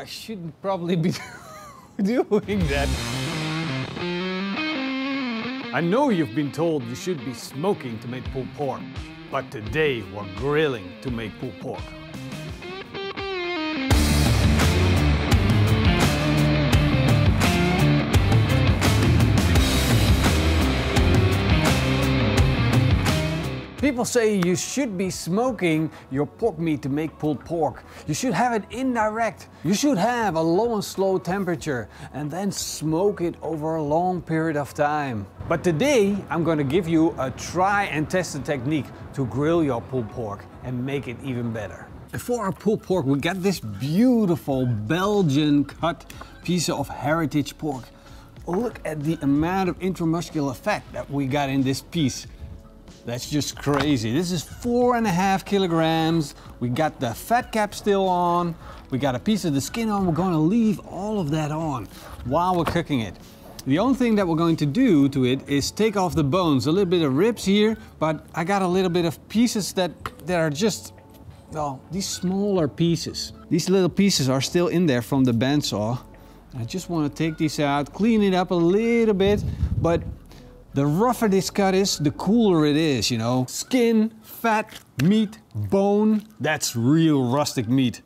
I shouldn't probably be doing that. I know you've been told you should be smoking to make pulled pork, but today we're grilling to make pulled pork. People say you should be smoking your pork meat to make pulled pork. You should have it indirect. You should have a low and slow temperature and then smoke it over a long period of time. But today I'm going to give you a try and tested technique to grill your pulled pork and make it even better. And for our pulled pork we got this beautiful Belgian cut piece of heritage pork. Look at the amount of intramuscular fat that we got in this piece. That's just crazy. This is 4.5 kilograms. We got the fat cap still on. We got a piece of the skin on. We're going to leave all of that on while we're cooking it. The only thing that we're going to do to it is take off the bones. A little bit of ribs here, but I got a little bit of pieces that are just, well, these smaller pieces. These little pieces are still in there from the bandsaw. I just want to take these out, clean it up a little bit, but the rougher this cut is, the cooler it is, you know. Skin, fat, meat, bone, that's real rustic meat.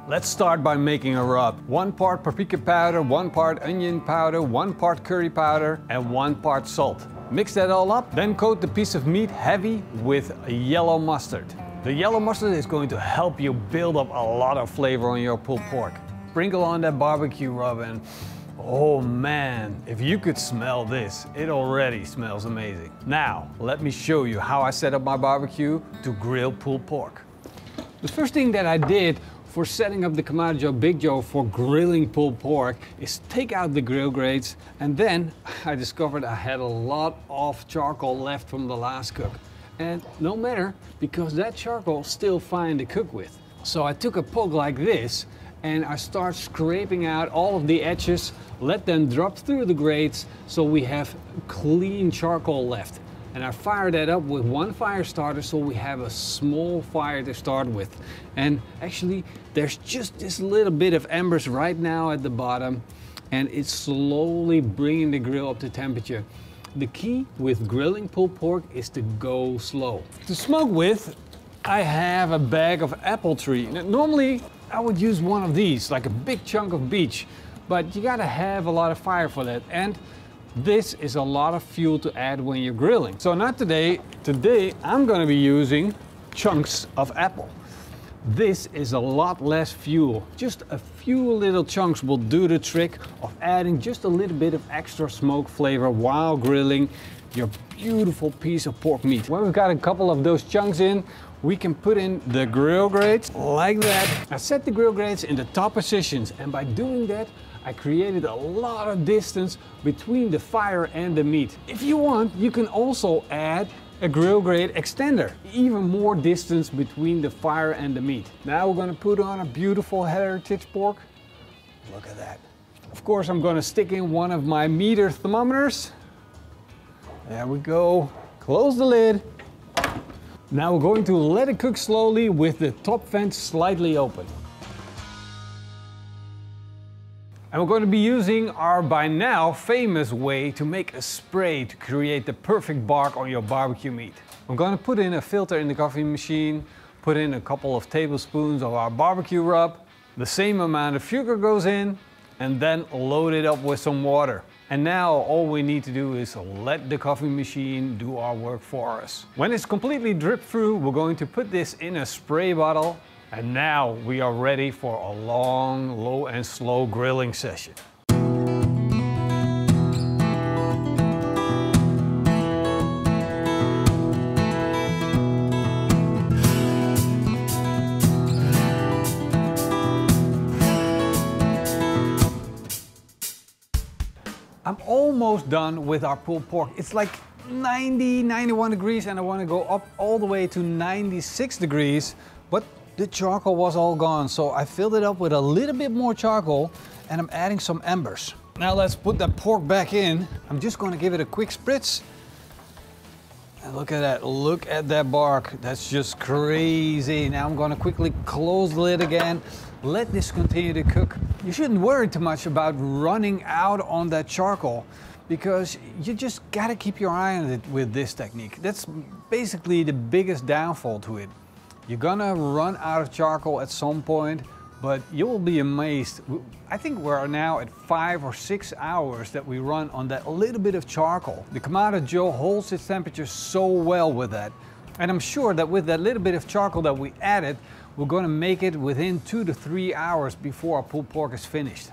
Let's start by making a rub. 1 part paprika powder, 1 part onion powder, 1 part curry powder, and 1 part salt. Mix that all up, then coat the piece of meat heavy with yellow mustard. The yellow mustard is going to help you build up a lot of flavor on your pulled pork. Sprinkle on that barbecue rub and oh man, if you could smell this, it already smells amazing. Now, let me show you how I set up my barbecue to grill pulled pork. The first thing that I did for setting up the kamado Big Joe for grilling pulled pork is take out the grill grates, and then I discovered I had a lot of charcoal left from the last cook. And no matter, because that charcoal is still fine to cook with. So I took a poke like this and I start scraping out all of the edges, let them drop through the grates so we have clean charcoal left. And I fire that up with 1 fire starter so we have a small fire to start with. And actually there's just this little bit of embers right now at the bottom, and it's slowly bringing the grill up to temperature. The key with grilling pulled pork is to go slow. To smoke with, I have a bag of apple tree. Now, normally I would use one of these, like a big chunk of beech, but you gotta have a lot of fire for that. And this is a lot of fuel to add when you're grilling. So not today. Today I'm gonna be using chunks of apple. This is a lot less fuel. Just a few little chunks will do the trick of adding just a little bit of extra smoke flavor while grilling your beautiful piece of pork meat. When we've got a couple of those chunks in, we can put in the grill grates like that. I set the grill grates in the top positions, and by doing that, I created a lot of distance between the fire and the meat. If you want, you can also add a grill grate extender. Even more distance between the fire and the meat. Now we're gonna put on a beautiful heritage pork. Look at that. Of course, I'm gonna stick in one of my meter thermometers. There we go. Close the lid. Now we're going to let it cook slowly with the top vent slightly open. And we're going to be using our by now famous way to make a spray to create the perfect bark on your barbecue meat. I'm going to put in a filter in the coffee machine, put in a couple of tablespoons of our barbecue rub, the same amount of sugar goes in, and then load it up with some water. And now all we need to do is let the coffee machine do our work for us. When it's completely dripped through, we're going to put this in a spray bottle. And now we are ready for a long, low and slow grilling session. I'm almost done with our pulled pork. It's like 90, 91 degrees and I want to go up all the way to 96 degrees, but the charcoal was all gone. So I filled it up with a little bit more charcoal and I'm adding some embers. Now let's put that pork back in. I'm just going to give it a quick spritz. And look at that bark. That's just crazy. Now I'm gonna quickly close the lid again. Let this continue to cook. You shouldn't worry too much about running out on that charcoal because you just gotta keep your eye on it with this technique. That's basically the biggest downfall to it. You're gonna run out of charcoal at some point, but you will be amazed. I think we're now at 5 or 6 hours that we run on that little bit of charcoal. The Kamado Joe holds its temperature so well with that. And I'm sure that with that little bit of charcoal that we added, we're gonna make it within 2 to 3 hours before our pulled pork is finished.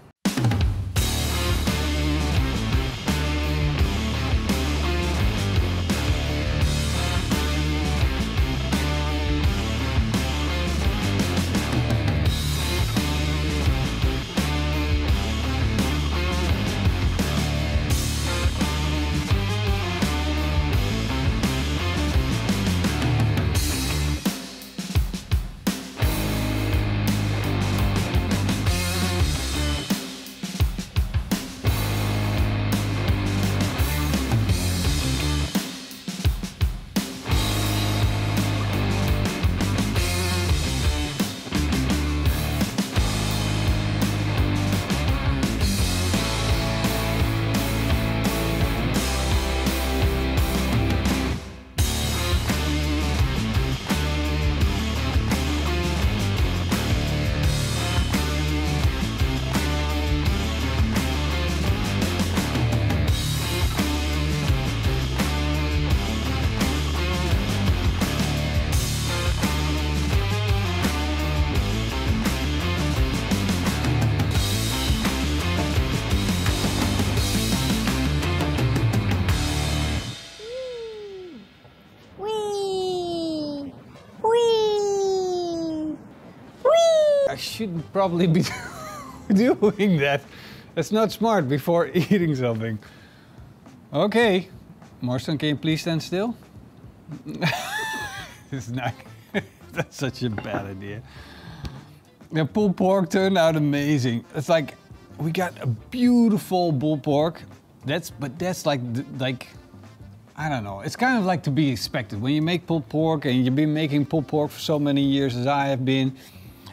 I shouldn't probably be doing that. That's not smart before eating something. Okay, Marston, can you please stand still? It's not, that's such a bad idea. The pulled pork turned out amazing. It's like, we got a beautiful pulled pork. But that's like, I don't know. It's kind of like to be expected. When you make pulled pork and you've been making pulled pork for so many years as I have been,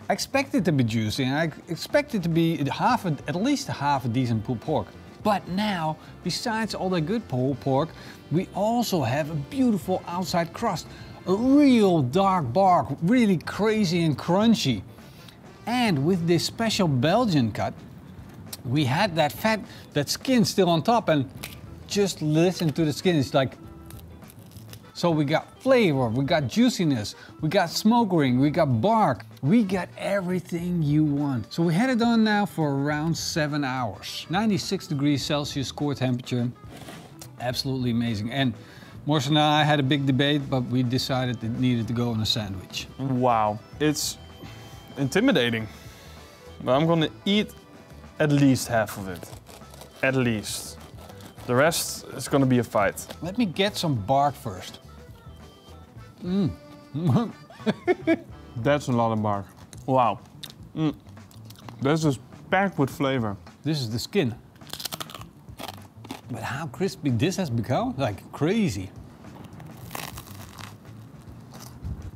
I expect it to be juicy and I expect it to be at least half a decent pulled pork. But now, besides all the good pulled pork, we also have a beautiful outside crust. A real dark bark, really crazy and crunchy. And with this special Belgian cut, we had that fat, that skin still on top, and just listen to the skin, it's like, so we got flavor, we got juiciness, we got smoke ring, we got bark, we got everything you want. So we had it on now for around 7 hours. 96 degrees Celsius core temperature, absolutely amazing. And Morrison and I had a big debate, but we decided it needed to go on a sandwich. Wow, it's intimidating. But I'm gonna eat at least half of it, at least. The rest is gonna be a fight. Let me get some bark first. That's a lot of bark. Wow. This is packed with flavor. This is the skin. But how crispy this has become, like crazy.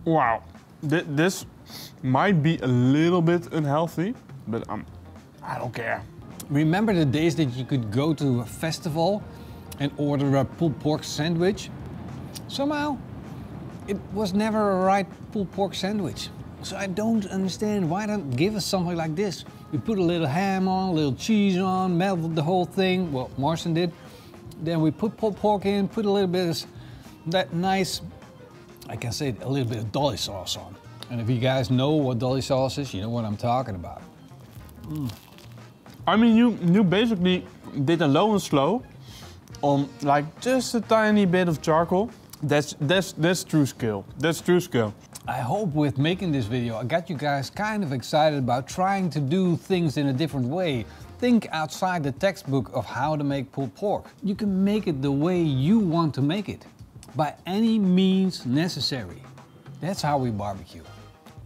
Wow. This might be a little bit unhealthy, but I don't care. Remember the days that you could go to a festival and order a pulled pork sandwich? Somehow, it was never a right pulled pork sandwich. So I don't understand why don't give us something like this. We put a little ham on, a little cheese on, melted the whole thing, well, Marston did. Then we put pulled pork in, put a little bit of that nice, I can say a little bit of dolly sauce on. And if you guys know what dolly sauce is, you know what I'm talking about. I mean, you basically did a low and slow on like just a tiny bit of charcoal. That's true skill. That's true skill. I hope with making this video, I got you guys kind of excited about trying to do things in a different way. Think outside the textbook of how to make pulled pork. You can make it the way you want to make it, by any means necessary. That's how we barbecue.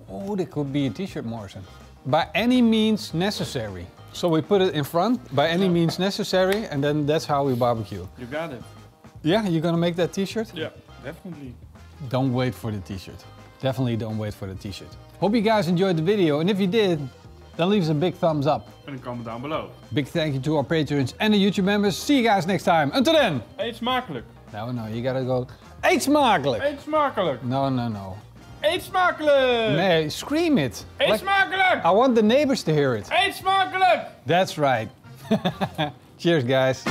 Oh, that could be a t-shirt, Morrison. By any means necessary. So we put it in front, by any means necessary, and then that's how we barbecue. You got it. Yeah, you're gonna make that t-shirt? Yeah. Definitely. Don't wait for the t-shirt. Definitely don't wait for the t-shirt. Hope you guys enjoyed the video, and if you did, then leave us a big thumbs up. And comment down below. Big thank you to our patrons and the YouTube members. See you guys next time. Until then. Eet smakelijk. No, you gotta go. Eet smakelijk. Eet smakelijk. No. Eet smakelijk. Nee, scream it. Eet smakelijk. I want the neighbors to hear it. Eet smakelijk. That's right. Cheers, guys.